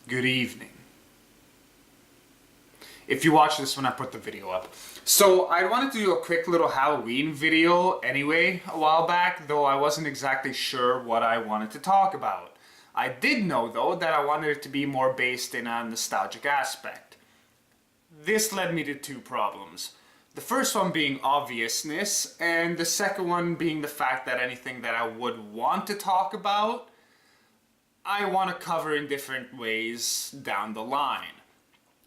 Good evening. If you watch this when I put the video up. So I wanted to do a quick little Halloween video anyway a while back, though I wasn't exactly sure what I wanted to talk about. I did know though that I wanted it to be more based in a nostalgic aspect. This led me to two problems. The first one being obviousness, and the second one being the fact that anything that I would want to talk about, I want to cover in different ways down the line.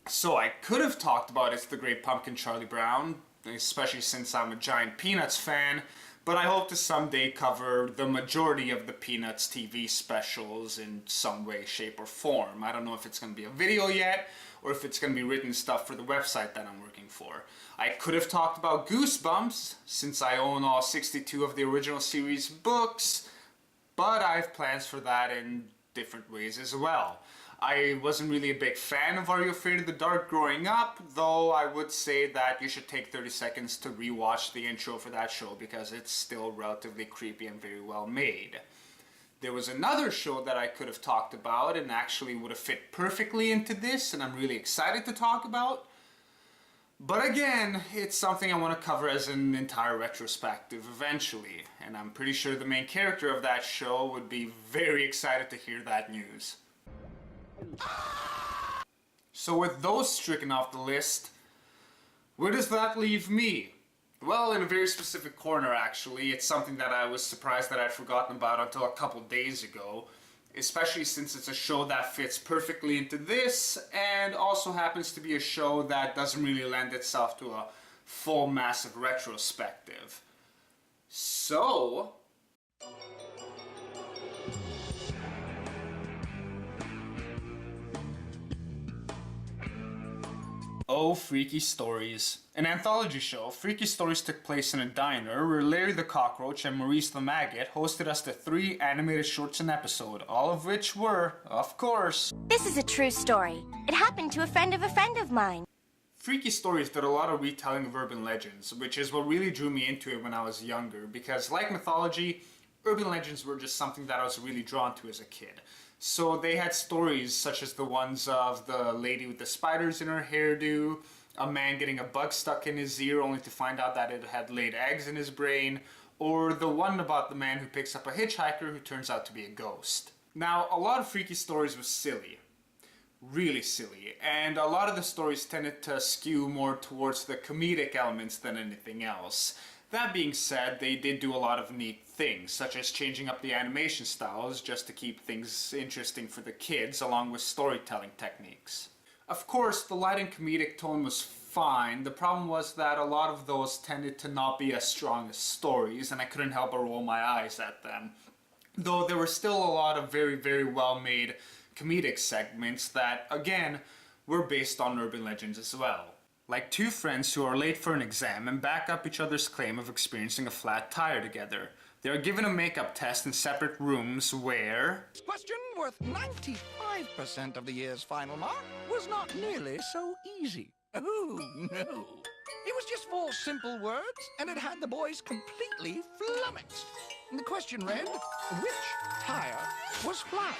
So I could have talked about It's the Great Pumpkin Charlie Brown, especially since I'm a giant Peanuts fan, but I hope to someday cover the majority of the Peanuts TV specials in some way, shape, or form. I don't know if it's going to be a video yet, or if it's going to be written stuff for the website that I'm working for. I could have talked about Goosebumps, since I own all 62 of the original series books, but I have plans for that in different ways as well. I wasn't really a big fan of Are You Afraid of the Dark growing up, though I would say that you should take 30 seconds to rewatch the intro for that show because it's still relatively creepy and very well made. There was another show that I could have talked about and actually would have fit perfectly into this, and I'm really excited to talk about. But again, it's something I want to cover as an entire retrospective eventually, and I'm pretty sure the main character of that show would be very excited to hear that news. So with those stricken off the list, where does that leave me? Well, in a very specific corner actually. It's something that I was surprised that I'd forgotten about until a couple days ago, especially since it's a show that fits perfectly into this and also happens to be a show that doesn't really lend itself to a full massive retrospective. So Oh, Freaky Stories. An anthology show, Freaky Stories took place in a diner where Larry the Cockroach and Maurice the Maggot hosted us to 3 animated shorts an episode, all of which were, of course... This is a true story. It happened to a friend of mine. Freaky Stories did a lot of retelling of urban legends, which is what really drew me into it when I was younger, because like mythology, urban legends were just something that I was really drawn to as a kid. So they had stories such as the ones of the lady with the spiders in her hairdo, a man getting a bug stuck in his ear only to find out that it had laid eggs in his brain, or the one about the man who picks up a hitchhiker who turns out to be a ghost. Now, a lot of Freaky Stories was silly. Really silly, and a lot of the stories tended to skew more towards the comedic elements than anything else. That being said, they did do a lot of neat things, such as changing up the animation styles just to keep things interesting for the kids, along with storytelling techniques. Of course, the light and comedic tone was fine. The problem was that a lot of those tended to not be as strong as stories, and I couldn't help but roll my eyes at them. Though there were still a lot of very, very well-made comedic segments that, again, were based on urban legends as well. Like 2 friends who are late for an exam and back up each other's claim of experiencing a flat tire together. They are given a makeup test in separate rooms where... Question worth 95% of the year's final mark was not nearly so easy. Oh, no. It was just 4 simple words, and it had the boys completely flummoxed. And the question read, which tire was flat?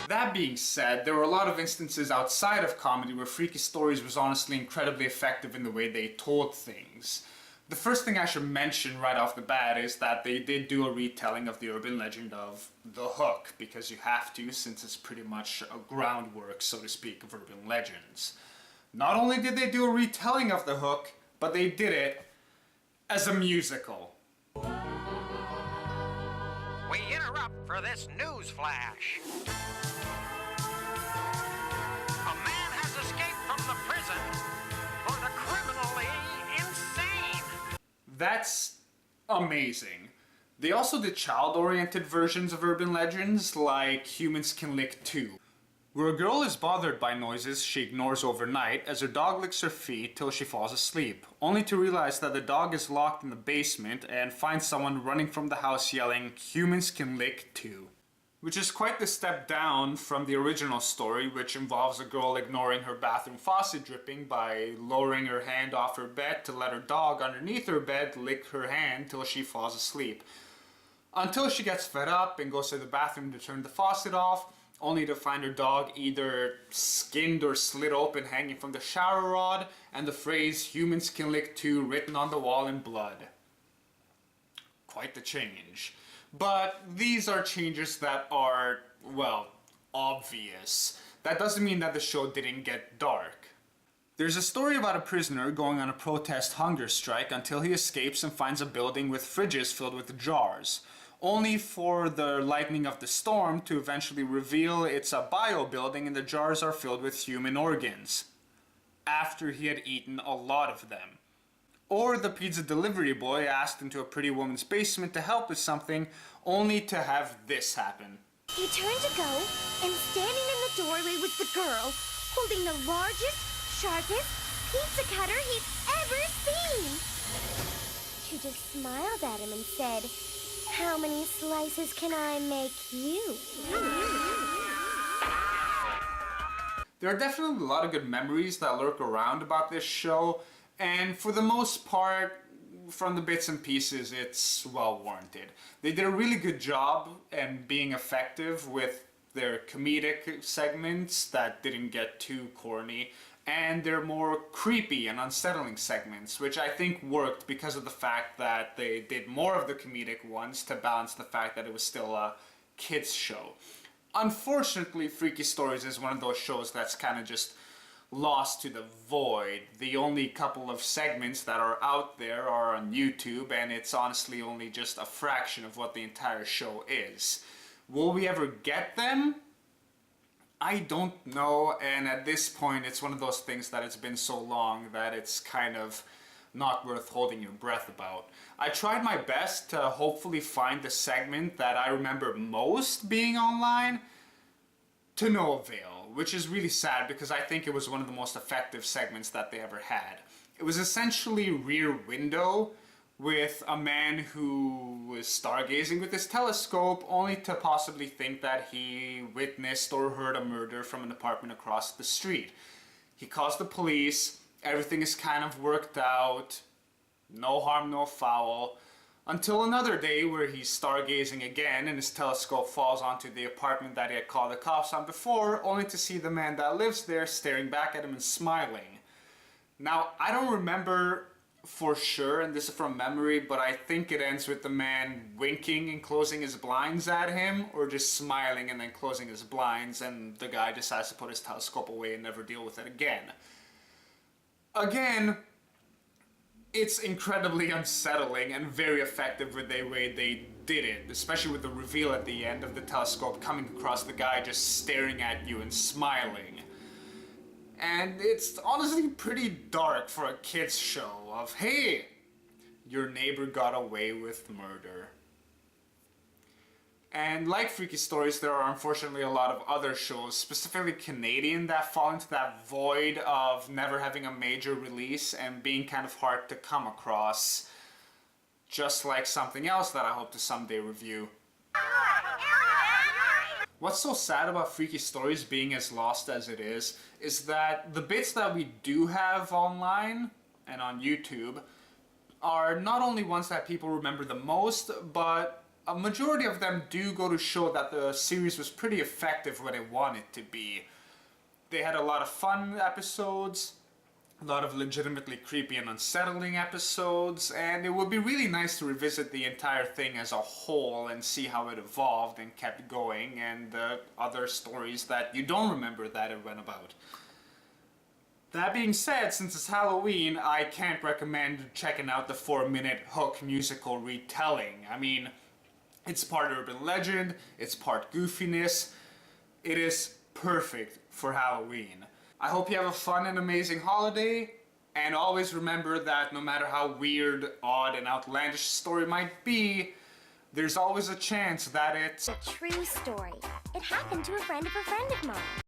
That being said, there were a lot of instances outside of comedy where Freaky Stories was honestly incredibly effective in the way they told things. The first thing I should mention right off the bat is that they did do a retelling of the urban legend of The Hook, because you have to, since it's pretty much a groundwork, so to speak, of urban legends. Not only did they do a retelling of The Hook, but they did it as a musical. We interrupt for this news flash. A man has escaped from the prison for the criminally insane. That's amazing. They also did child-oriented versions of urban legends, like Humans Can Lick 2, where a girl is bothered by noises she ignores overnight as her dog licks her feet till she falls asleep, only to realize that the dog is locked in the basement and finds someone running from the house yelling, "Humans can lick too." Which is quite the step down from the original story, which involves a girl ignoring her bathroom faucet dripping by lowering her hand off her bed to let her dog underneath her bed lick her hand till she falls asleep. Until she gets fed up and goes to the bathroom to turn the faucet off, only to find her dog either skinned or slit open hanging from the shower rod, and the phrase "humans can lick too" written on the wall in blood. Quite the change. But these are changes that are, well, obvious. That doesn't mean that the show didn't get dark. There's a story about a prisoner going on a protest hunger strike until he escapes and finds a building with fridges filled with jars, only for the lightning of the storm to eventually reveal it's a bio building and the jars are filled with human organs, after he had eaten a lot of them. Or the pizza delivery boy asked into a pretty woman's basement to help with something, only to have this happen. He turned to go, and standing in the doorway was the girl, holding the largest, sharpest pizza cutter he'd ever seen. She just smiled at him and said, "How many slices can I make you?" There are definitely a lot of good memories that lurk around about this show, and for the most part, from the bits and pieces, it's well warranted. They did a really good job in being effective with their comedic segments that didn't get too corny, and their more creepy and unsettling segments, which I think worked because of the fact that they did more of the comedic ones to balance the fact that it was still a kids show. Unfortunately, Freaky Stories is one of those shows that's kind of just lost to the void. The only couple of segments that are out there are on YouTube, and it's honestly only just a fraction of what the entire show is. Will we ever get them? I don't know, and at this point it's one of those things that it's been so long that it's kind of not worth holding your breath about. I tried my best to hopefully find the segment that I remember most being online, to no avail, which is really sad because I think it was one of the most effective segments that they ever had. It was essentially Rear Window with a man who was stargazing with his telescope only to possibly think that he witnessed or heard a murder from an apartment across the street. He calls the police, everything is kind of worked out, no harm, no foul, until another day where he's stargazing again and his telescope falls onto the apartment that he had called the cops on before, only to see the man that lives there staring back at him and smiling. Now, I don't remember for sure, and this is from memory, but I think it ends with the man winking and closing his blinds at him, or just smiling and then closing his blinds, and the guy decides to put his telescope away and never deal with it again. Again, it's incredibly unsettling and very effective with the way they did it, especially with the reveal at the end of the telescope coming across the guy just staring at you and smiling. And it's honestly pretty dark for a kids show of, hey, your neighbor got away with murder. And like Freaky Stories, there are unfortunately a lot of other shows, specifically Canadian, that fall into that void of never having a major release and being kind of hard to come across. Just like something else that I hope to someday review. What's so sad about Freaky Stories being as lost as it is that the bits that we do have online and on YouTube are not only ones that people remember the most, but a majority of them do go to show that the series was pretty effective when it wanted to be. They had a lot of fun episodes, a lot of legitimately creepy and unsettling episodes, and it would be really nice to revisit the entire thing as a whole and see how it evolved and kept going, and the other stories that you don't remember that it went about. That being said, since it's Halloween, I can't recommend checking out the 4-minute Hook musical retelling. I mean, it's part urban legend, it's part goofiness. It is perfect for Halloween. I hope you have a fun and amazing holiday, and always remember that no matter how weird, odd, and outlandish a story might be, there's always a chance that it's A true story. It happened to a friend of mine.